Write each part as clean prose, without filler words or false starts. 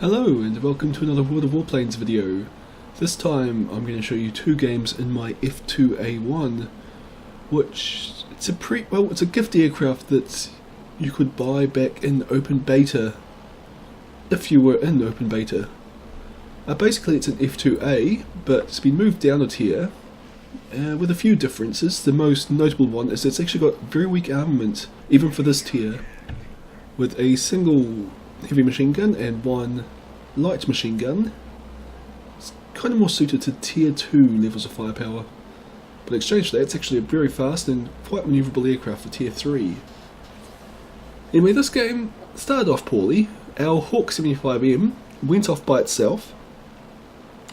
Hello and welcome to another World of Warplanes video. This time I'm going to show you two games in my F2A1, which it's a gift aircraft that you could buy back in open beta if you were in open beta. Basically it's an F2A, but it's been moved down a tier with a few differences. The most notable one is it's actually got very weak armament, even for this tier, with a single heavy machine gun and one light machine gun. It's kind of more suited to tier 2 levels of firepower, but in exchange for that it's actually a very fast and quite manoeuvrable aircraft for tier 3. Anyway, this game started off poorly. Our Hawk 75M went off by itself,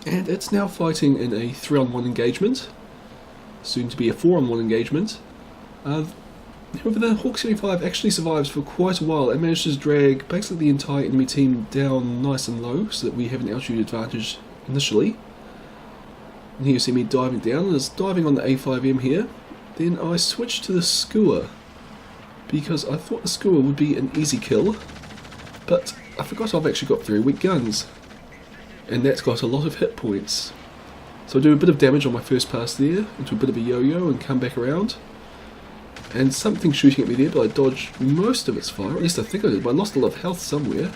and it's now fighting in a 3-on-1 engagement, soon to be a 4-on-1 engagement. However, the Hawk 75 actually survives for quite a while and manages to drag basically the entire enemy team down nice and low so that we have an altitude advantage initially. And here you see me diving down, and it's diving on the A5M here. Then I switched to the Skua because I thought the Skua would be an easy kill, but I forgot I've actually got very weak guns, and that's got a lot of hit points. So I do a bit of damage on my first pass there, into a bit of a yo-yo and come back around. And something shooting at me there, but I dodged most of its fire, at least I think I did, but I lost a lot of health somewhere.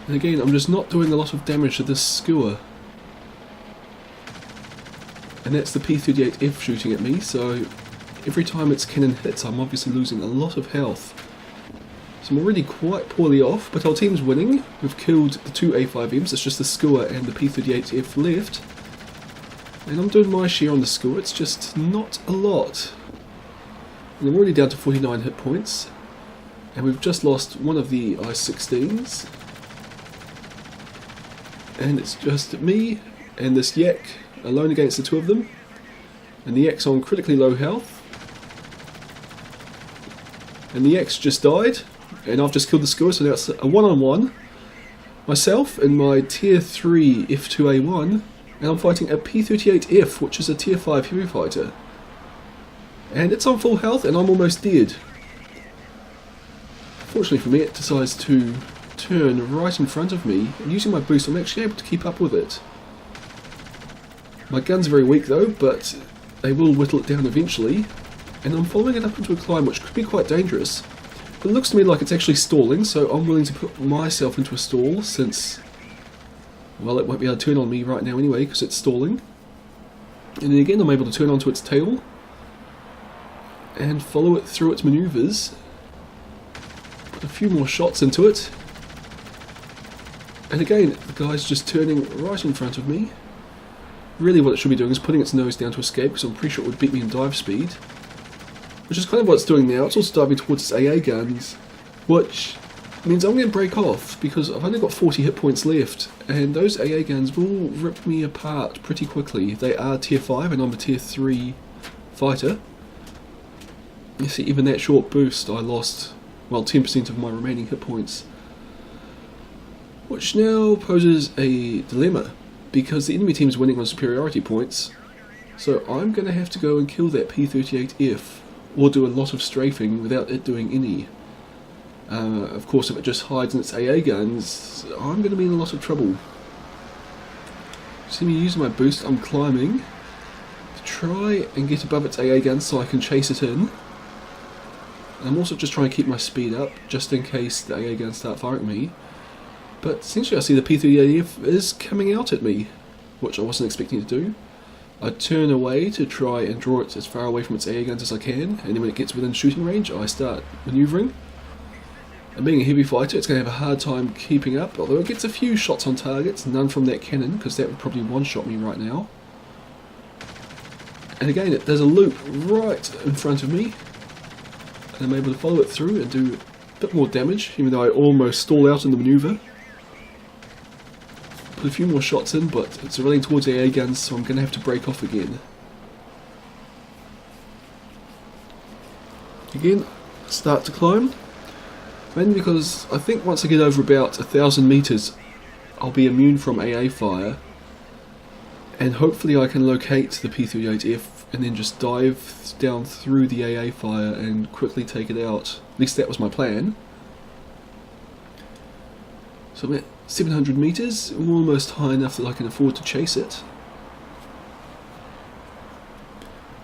And again, I'm just not doing a lot of damage to this Skua. And that's the P-38F shooting at me, so every time its cannon hits I'm obviously losing a lot of health. So I'm already quite poorly off, but our team's winning. We've killed the two A5Ms, it's just the Skua and the P-38F left. And I'm doing my share on the Skua, it's just not a lot. And I'm already down to 49 hit points. And we've just lost one of the I-16s. And it's just me and this Yak alone against the two of them. And the Yak's on critically low health. And the Yak's just died. And I've just killed the Skua, so now it's a one-on-one. Myself and my tier 3 F2A1. And I'm fighting a P-38F, which is a tier 5 heavy fighter. And it's on full health and I'm almost dead. Fortunately for me, it decides to turn right in front of me, and using my boost I'm actually able to keep up with it. My gun's very weak though, but they will whittle it down eventually. And I'm following it up into a climb which could be quite dangerous. But it looks to me like it's actually stalling, so I'm willing to put myself into a stall since, well, it won't be able to turn on me right now anyway because it's stalling. And then again I'm able to turn onto its tail and follow it through its manoeuvres. Put a few more shots into it. And again, the guy's just turning right in front of me. Really what it should be doing is putting its nose down to escape, because I'm pretty sure it would beat me in dive speed. Which is kind of what it's doing now. It's also diving towards its AA guns, which means I'm going to break off because I've only got 40 hit points left, and those AA guns will rip me apart pretty quickly. They are tier 5 and I'm a tier 3 fighter. You see, even that short boost I lost, well, 10% of my remaining hit points. Which now poses a dilemma, because the enemy team is winning on superiority points, so I'm going to have to go and kill that P-38F, or do a lot of strafing without it doing any. Of course, if it just hides in its AA guns, I'm going to be in a lot of trouble. See me using my boost, I'm climbing to try and get above its AA guns so I can chase it in. I'm also just trying to keep my speed up, just in case the AA guns start firing at me. But essentially I see the P-38F is coming out at me, which I wasn't expecting to do. I turn away to try and draw it as far away from its AA guns as I can, and then when it gets within shooting range I start manoeuvring. And being a heavy fighter, it's going to have a hard time keeping up, although it gets a few shots on targets, none from that cannon, because that would probably one-shot me right now. And again, it does a loop right in front of me, and I'm able to follow it through and do a bit more damage, even though I almost stall out in the manoeuvre. Put a few more shots in, but it's running towards the AA guns, so I'm going to have to break off again. Again, start to climb. Mainly because I think once I get over about 1,000 meters, I'll be immune from AA fire, and hopefully I can locate the P-38F and then just dive down through the AA fire and quickly take it out. At least that was my plan. So I'm at 700 meters, almost high enough that I can afford to chase it.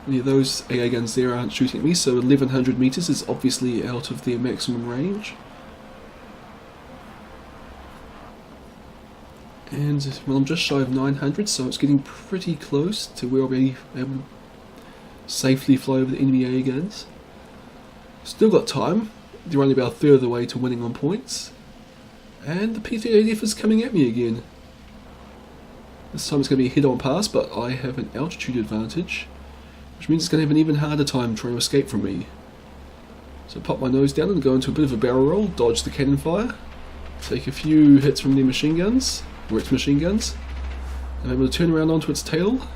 Yeah, those AA guns there aren't shooting at me, so 1100 meters is obviously out of their maximum range. And well, I'm just shy of 900, so it's getting pretty close to where I'll be able to safely fly over the enemy AA guns. Still got time. They're only about a third of the way to winning on points. And the P-38F is coming at me again. This time it's going to be a head-on pass, but I have an altitude advantage, which means it's going to have an even harder time trying to escape from me. So pop my nose down and go into a bit of a barrel roll, dodge the cannon fire, take a few hits from their machine guns, or its machine guns. I'm able to turn around onto its tail,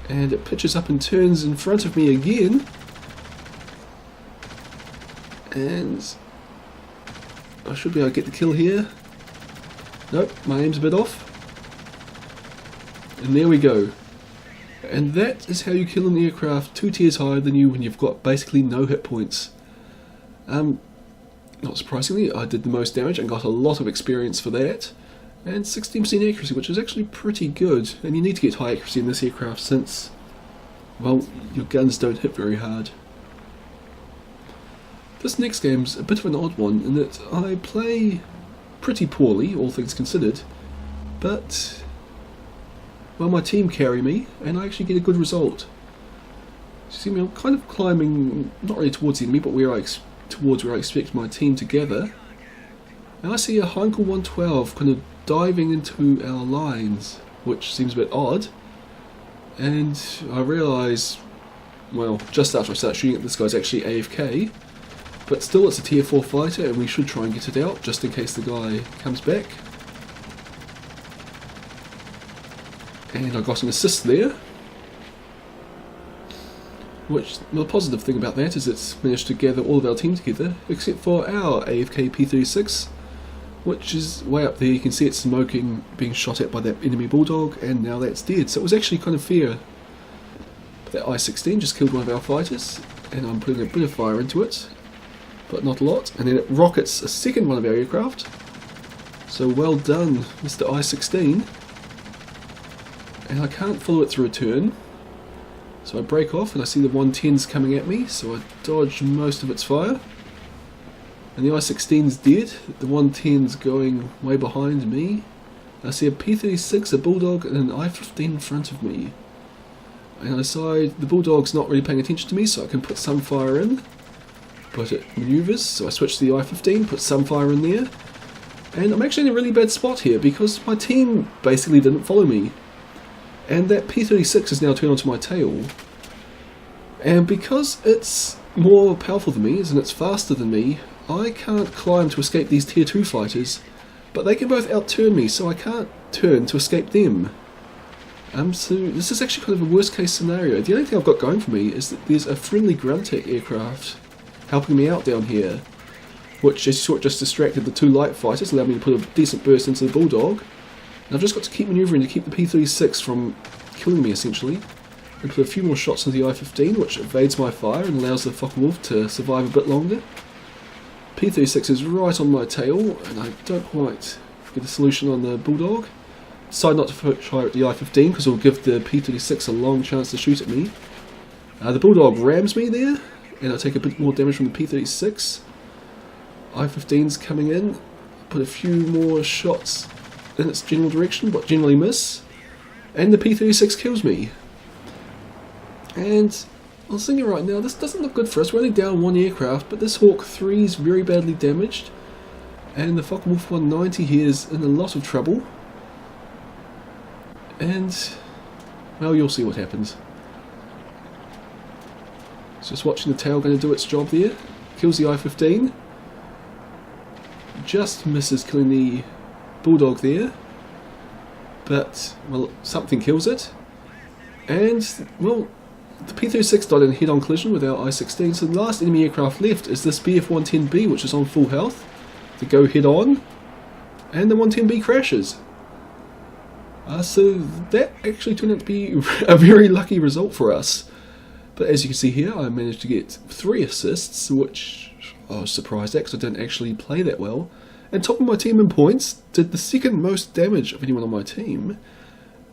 and it pitches up and turns in front of me again. And I should be able to get the kill here. Nope, my aim's a bit off. And there we go. And that is how you kill an aircraft 2 tiers higher than you when you've got basically no hit points. Not surprisingly, I did the most damage and got a lot of experience for that. And 16% accuracy, which is actually pretty good. And you need to get high accuracy in this aircraft since, well, your guns don't hit very hard. This next game's a bit of an odd one in that I play pretty poorly, all things considered, but well, my team carry me and I actually get a good result. You see me, I'm kind of climbing, not really towards the enemy, but towards where I expect my team to gather. And I see a Heinkel 112 kind of diving into our lines, which seems a bit odd. And I realise, well, just after I start shooting at this guy's actually AFK. But still, it's a tier 4 fighter and we should try and get it out just in case the guy comes back. And I got an assist there. Which, the positive thing about that is it's managed to gather all of our team together, except for our AFK P-36, which is way up there. You can see it smoking, being shot at by that enemy bulldog, and now that's dead. So it was actually kind of fair. But that I-16 just killed one of our fighters, and I'm putting a bit of fire into it, but not a lot. And then it rockets a second one of our aircraft. So well done, Mr. I-16. And I can't follow it through a turn. So I break off and I see the 110s coming at me, so I dodge most of its fire. And the I-16's dead, the 110's going way behind me. I see a P-36, a Bulldog, and an I-15 in front of me. And I decide the Bulldog's not really paying attention to me, so I can put some fire in. But it manoeuvres, so I switch to the I-15, put some fire in there. And I'm actually in a really bad spot here, because my team basically didn't follow me. And that P-36 is now turned onto my tail. And because it's more powerful than me, and it's faster than me, I can't climb to escape these tier 2 fighters. But they can both outturn me, so I can't turn to escape them. So this is actually kind of a worst case scenario. The only thing I've got going for me is that there's a friendly Gruntech aircraft helping me out down here. Which, as you saw, it just distracted the 2 light fighters, allowed me to put a decent burst into the Bulldog. And I've just got to keep manoeuvring to keep the P-36 from killing me, essentially. And put a few more shots into the I-15, which evades my fire and allows the Focke-Wulf to survive a bit longer. P-36 is right on my tail, and I don't quite get a solution on the Bulldog. Decide not to try at the I-15, because it'll give the P-36 a long chance to shoot at me. The Bulldog rams me there, and I take a bit more damage from the P-36. I-15's coming in, put a few more shots in its general direction, but generally miss. And the P-36 kills me. And I was thinking right now, this doesn't look good for us. We're only down 1 aircraft, but this Hawk 3 is very badly damaged. And the Focke-Wulf 190 here is in a lot of trouble. And, well, you'll see what happens. Just watching the tail going to do its job there. Kills the I-15. Just misses killing the Bulldog there. But, well, something kills it. And, well, the P-36 died in a head-on collision with our I-16, so the last enemy aircraft left is this Bf-110B, which is on full health, to go head-on, and the 110B crashes. So that actually turned out to be a very lucky result for us. But as you can see here, I managed to get 3 assists, which I was surprised at because I didn't actually play that well. and top of my team in points, did the second most damage of anyone on my team.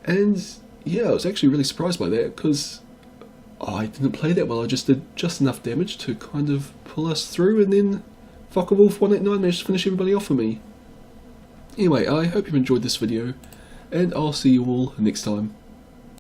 And yeah, I was actually really surprised by that, because I didn't play that well. I just did just enough damage to kind of pull us through, and then Wolf 189 managed to finish everybody off for me. Anyway, I hope you've enjoyed this video, and I'll see you all next time.